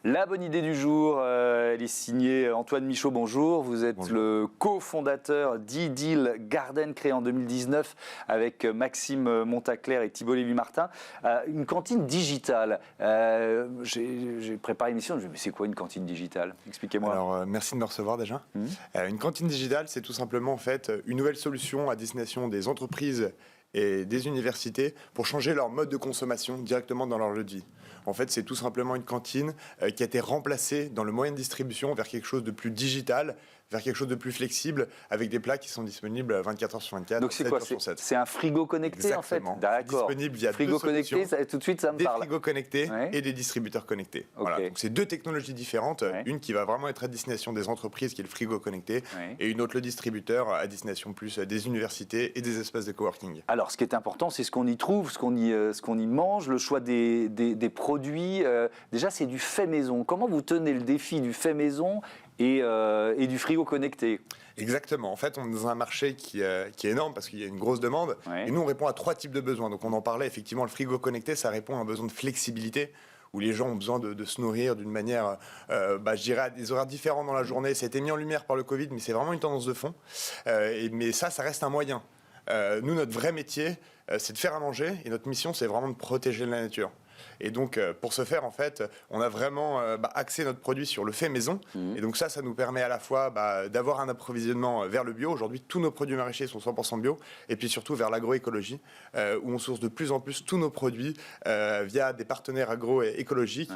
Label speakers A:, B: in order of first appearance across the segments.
A: La bonne idée du jour, elle est signée Antoine Michaud, bonjour. Vous êtes
B: Bonjour.
A: le cofondateur d'Idyll Garden, créé en 2019 avec Maxime Montaclair et Thibault Lévy-Martin. Une cantine digitale. J'ai préparé une émission, je me dis, mais c'est quoi une cantine digitale? Expliquez-moi.
B: Alors, merci de me recevoir déjà. Une cantine digitale, c'est tout simplement en fait une nouvelle solution à destination des entreprises et des universités pour changer leur mode de consommation directement dans leur lieu de vie. En fait, c'est tout simplement une cantine qui a été remplacée dans le moyen de distribution vers quelque chose de plus digital, vers quelque chose de plus flexible, avec des plats qui sont disponibles 24 heures sur 24.
A: Donc c'est quoi? C'est un frigo connecté.
B: Exactement.
A: En fait. D'accord.
B: Disponible via
A: frigo
B: deux
A: connecté,
B: solutions.
A: tout de suite ça me
B: Des
A: parle.
B: frigos connectés
A: Ouais.
B: et des distributeurs connectés.
A: Ok.
B: Voilà. Donc c'est deux technologies différentes.
A: Ouais.
B: Une qui va vraiment être à destination des entreprises, qui est le frigo connecté,
A: Ouais.
B: et une autre, le distributeur, à destination plus des universités et des espaces de coworking.
A: Alors, ce qui est important, c'est ce qu'on y trouve, ce qu'on y mange, le choix des produits. Déjà, c'est du fait maison. Comment vous tenez le défi du fait maison et du frigo connecté?
B: Exactement. En fait, on est dans un marché qui est énorme parce qu'il y a une grosse demande.
A: Ouais.
B: Et nous, on répond à trois types de besoins. Donc, on en parlait, effectivement, le frigo connecté, ça répond à un besoin de flexibilité où les gens ont besoin de se nourrir d'une manière, je dirais, à des horaires différents dans la journée. Ça a été mis en lumière par le Covid, mais c'est vraiment une tendance de fond. Mais ça reste un moyen. Nous, notre vrai métier, c'est de faire à manger. Et notre mission, c'est vraiment de protéger la nature. Et donc, pour ce faire, en fait, on a vraiment axé notre produit sur le fait maison. Et donc ça nous permet à la fois d'avoir un approvisionnement vers le bio. Aujourd'hui, tous nos produits maraîchers sont 100% bio. Et puis surtout vers l'agroécologie, où on source de plus en plus tous nos produits via des partenaires agroécologiques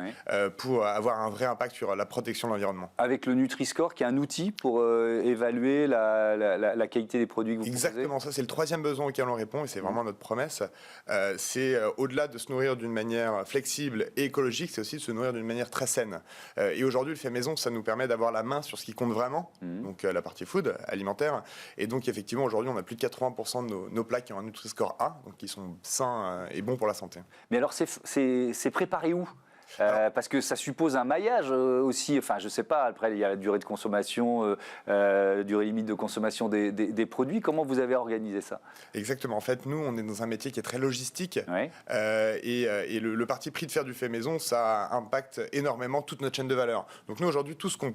B: pour avoir un vrai impact sur la protection de l'environnement.
A: Avec le Nutri-Score, qui est un outil pour évaluer la qualité des produits que vous
B: Exactement, ça c'est le troisième besoin auquel on répond et c'est vraiment notre promesse. C'est au-delà de se nourrir d'une manière flexible et écologique, c'est aussi de se nourrir d'une manière très saine. Et aujourd'hui, le fait maison, ça nous permet d'avoir la main sur ce qui compte vraiment, donc la partie food, alimentaire. Et donc effectivement, aujourd'hui, on a plus de 80% de nos plats qui ont un Nutri-Score A, donc qui sont sains et bons pour la santé.
A: Mais alors, c'est préparé où? Parce que ça suppose un maillage aussi, enfin je sais pas, après il y a la durée de consommation, durée limite de consommation des produits, comment vous avez organisé ça?
B: Exactement, en fait nous on est dans un métier qui est très logistique et le parti pris de faire du fait maison, ça impacte énormément toute notre chaîne de valeur. Donc nous aujourd'hui tout ce qu'on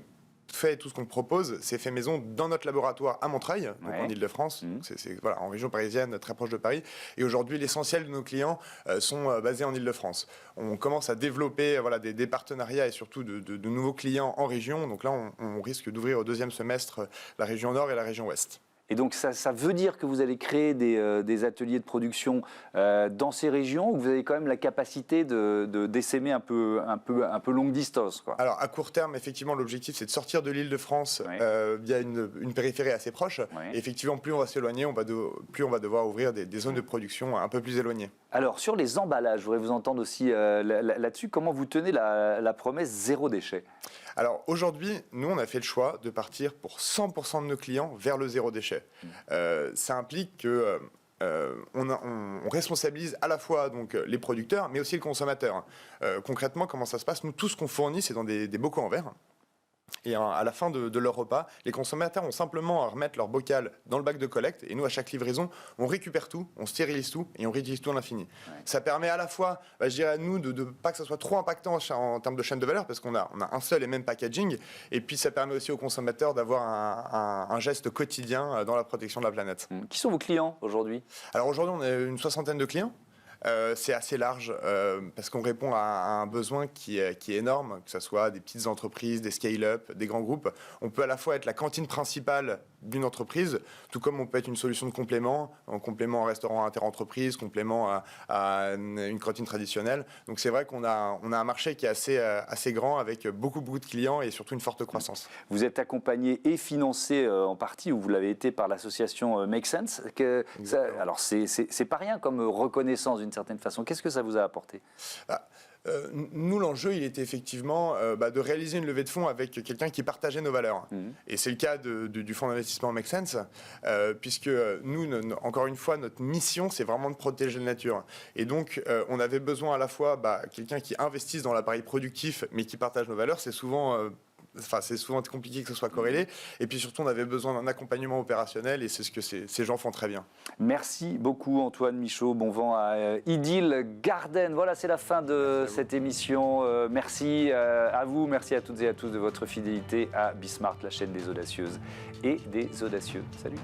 B: fait, tout ce qu'on propose, c'est fait maison dans notre laboratoire à Montreuil, donc en Ile-de-France, c'est voilà, en région parisienne, très proche de Paris. Et aujourd'hui, l'essentiel de nos clients sont basés en Ile-de-France. On commence à développer des partenariats et surtout de nouveaux clients en région. Donc là, on risque d'ouvrir au deuxième semestre la région Nord et la région Ouest.
A: Et donc ça veut dire que vous allez créer des ateliers de production dans ces régions où vous avez quand même la capacité de d'essaimer un peu longue distance, quoi.
B: Alors à court terme, effectivement, l'objectif c'est de sortir de l'Île-de-France via une périphérie assez proche. Et effectivement, plus on va s'éloigner, plus on va devoir ouvrir des zones de production un peu plus éloignées.
A: Alors sur les emballages, je voudrais vous entendre aussi là-dessus. Comment vous tenez la promesse zéro déchet?
B: Alors aujourd'hui, nous on a fait le choix de partir pour 100% de nos clients vers le zéro déchet. Ça implique que on responsabilise à la fois donc les producteurs, mais aussi le consommateur. Concrètement, comment ça se passe? Nous, tout ce qu'on fournit, c'est dans des bocaux en verre. Et à la fin de leur repas, les consommateurs ont simplement à remettre leur bocal dans le bac de collecte. Et nous, à chaque livraison, on récupère tout, on stérilise tout et on réutilise tout à l'infini. Ça permet à la fois, je dirais à nous, de pas que ça soit trop impactant en termes de chaîne de valeur, parce qu'on a un seul et même packaging. Et puis, ça permet aussi aux consommateurs d'avoir un geste quotidien dans la protection de la planète.
A: Qui sont vos clients aujourd'hui?
B: Alors aujourd'hui, on a une 60aine de clients. C'est assez large parce qu'on répond à un besoin qui est énorme, que ce soit des petites entreprises, des scale-up, des grands groupes. On peut à la fois être la cantine principale d'une entreprise, tout comme on peut être une solution de complément, en complément à un restaurant inter-entreprise, complément à une cantine traditionnelle. Donc c'est vrai qu'on a un marché qui est assez grand avec beaucoup de clients et surtout une forte croissance.
A: Vous êtes accompagné et financé en partie, ou vous l'avez été par l'association Make Sense. Alors c'est pas rien comme reconnaissance d'une certaine façon. Qu'est-ce que ça vous a apporté?
B: Nous, l'enjeu, il était effectivement de réaliser une levée de fonds avec quelqu'un qui partageait nos valeurs. Et c'est le cas du fonds d'investissement Make Sense, puisque nous, encore une fois, notre mission, c'est vraiment de protéger la nature. Et donc, on avait besoin à la fois quelqu'un qui investisse dans l'appareil productif, mais qui partage nos valeurs. C'est souvent Enfin, c'est souvent compliqué que ce soit corrélé. Et puis surtout, on avait besoin d'un accompagnement opérationnel et c'est ce que ces gens font très bien.
A: Merci beaucoup Antoine Michaud, bon vent à Idylle Garden. Voilà, c'est la fin de cette émission. Merci à vous, merci à toutes et à tous de votre fidélité à Bismart, la chaîne des audacieuses et des audacieux. Salut.